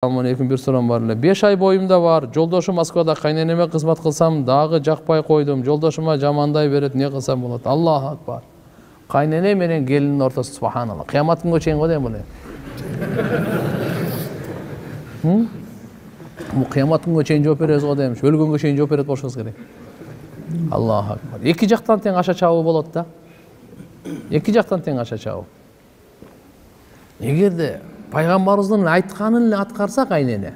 Assalamualaikum, bir sorum var эле. 5 ай боюмда бар. Жолдошум Москвада, кайненеме кызмат кылсам дагы жакпай койдум. Жолдошума жамандай берет, не кылсам болот? Аллаху акбар. Кайнене менен келиндин ортосу, субханалла. Кыямат күнгө чейин го дейм бул. Бул кыямат күнгө чейин жооп беребиз го дейм. Өлгөнгө чейин жооп берет болушубуз керек. Аллаху акбар. Эки жактан тең аша чабуу болот да. Эки жактан тең аша чабуу. Эгерде пайгамбарыбыздын айтканын эле аткарса кайнене,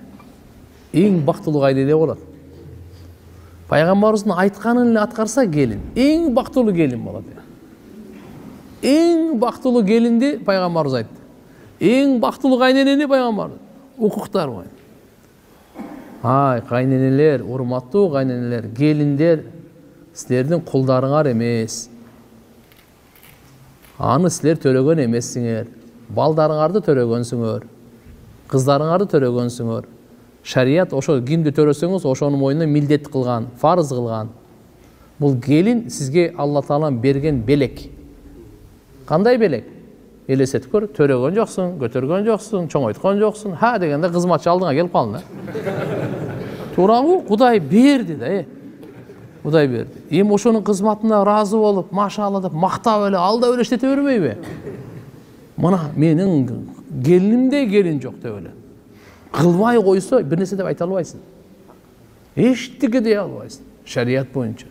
эң бактылуу кайнене болот. Пайгамбарыбыздын айтканын эле аткарса келин, эң бактылуу келин болот. Эң бактылуу келинди пайгамбарыбыз айтты. Эң бактылуу кайненени пайгамбар укуктар бар. Ай, кайненелер, урматтуу кайненелер, келиндер силердин кулдарыңар эмес. Аны силер төрөгөн эмессиңер. Балдарыңарды төрөгөнсүңөр, кыздарыңарды төрөгөнсүңөр. Шарият ошо кимди төрөсөңүз, ошонун мойнуна милдет кылган, фарыз кылган. Бул келин сизге Алла Таала берген белек. Кандай белек? Элестетип көр, төрөгөн жоксуң, көтөргөн жоксуң, чоңойткон жоксуң. Ха дегенде кызматчы алдыңа келип калды. Туурабы? Кудай берди да, Кудай берди. Эми ошонун кызматына ыраазы болуп, машалла деп мактап эле, алда эле иштете бербейби? Мына менин келинимдей келин жок деп эле кылбай койсо бир нерсе деп айта албайсың. Эчтеке дей албайсың шарият боюнча.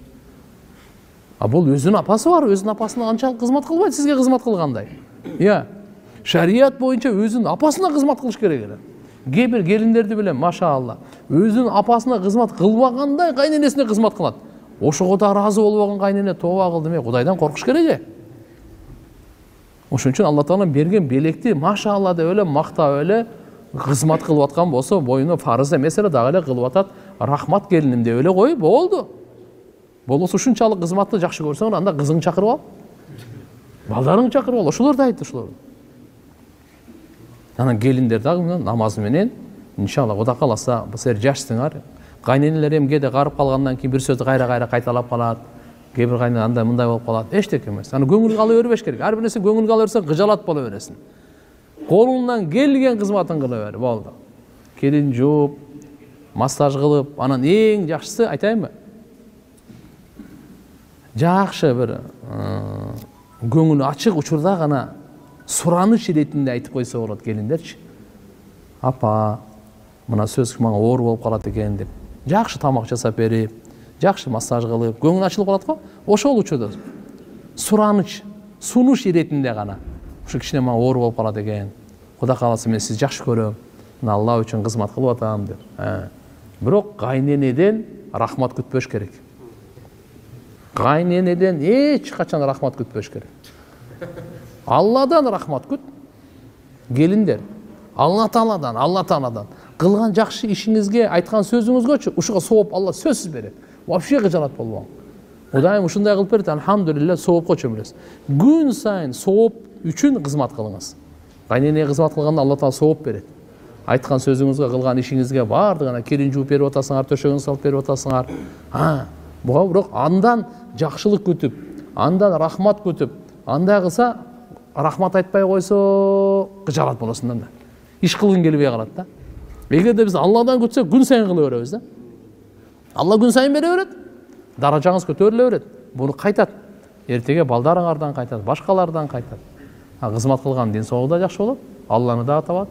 А бул өзүнүн апасы бар, өзүнүн апасына канчалык кызмат кылбайт, сизге кызмат кылгандай. Шарият боюнча өзүнүн апасына кызмат кылыш керек эле. Кээ бир келиндерди билем, машалла, өзүнүн апасына кызмат кылбагандай кайненесине кызмат кылат. Ошого да ыраазы болбогон кайнене тооба кылдым, Кудайдан коркуш керек. Ошон үчүн Алла Таала берген белекти машалла деп эле мактап эле кызмат кылып аткан болсо, боюна фарыз эмес эле дагы эле кылып атат. Рахмат келиним деп эле кой, болду. Болбосо ушунчалык кызматты жакшы көрсөң, анда кызыңды чакырып ал. Балдарыңды чакырып ал. Ошолор да айтты ошолор. Анан келиндер дагы намаз менен иншалла Кудай кааласа, силер жашсыңар. Кайненелер эми кээде карып калгандан кийин бир сөздү кайра кайталап калат. Кээ бир кайнене андай мындай болуп калат. Эчтеке эмес. Аны көңүлгө ала бербеш керек. Ар бир нерсе көңүлгө ала берсең, кыжалат боло бересиң. Колуңдан келген кызматын кыла бер, болду. Келин жууп, массаж кылып, анан эң жакшысы айтайынбы? Жакшы бир көңүлү ачык учурда гана сураныч иретинде айтып койсо болот келиндерчи. Апа, мына сөз мага оор болуп калат экен деп. Жакшы тамак жасап берип, жакшы массаж кылып, көңүл ачылып калат го. Ошол учурда сураныч, сунуш иретинде гана. Ушу кичине мага оор болуп калат экен. Кудай кааласа мен сизди жакшы көрөм. Мына Алла үчүн кызмат кылып атам деп. Бирок кайненеден рахмат күтпөш керек. Кайненеден эч качан рахмат күтпөш керек. Алладан рахмат күт. Келиндер, Алла Тааладан кылган жакшы ишиңизге, айткан сөзүңүзгөчү ушуга сооп Алла сөзсүз берет. Вообще кыжалат болбоң. Кудайым ушундай кылып берет, алхамдулилла, соопко чөмүлөсүз. Күн сайын сооп үчүн кызмат кылыңыз. Кайненеге кызмат кылганда Алла Таала сооп берет. Айткан сөзүңүзгө, кылган ишиңизге бардыгына келин жууп берип атасыңар, төшөгүн салып берип атасыңар. Буга бирок андан жакшылык күтүп, андан рахмат күтүп, андай кылса, рахмат айтпай койсо, кыжалат болосуң да. Иш кылгың келбей калат да. Эгерде биз Алладан күтсөк, күн сайын кыла беребиз да. Алла күн сайын бере берет. Даражаңыз көтөрүлө берет. Буну кайтат. Эртеге балдарыңардан кайтат, башкалардан кайтат. Кызмат кылган ден соолук да жакшы болот. Алланы да табат.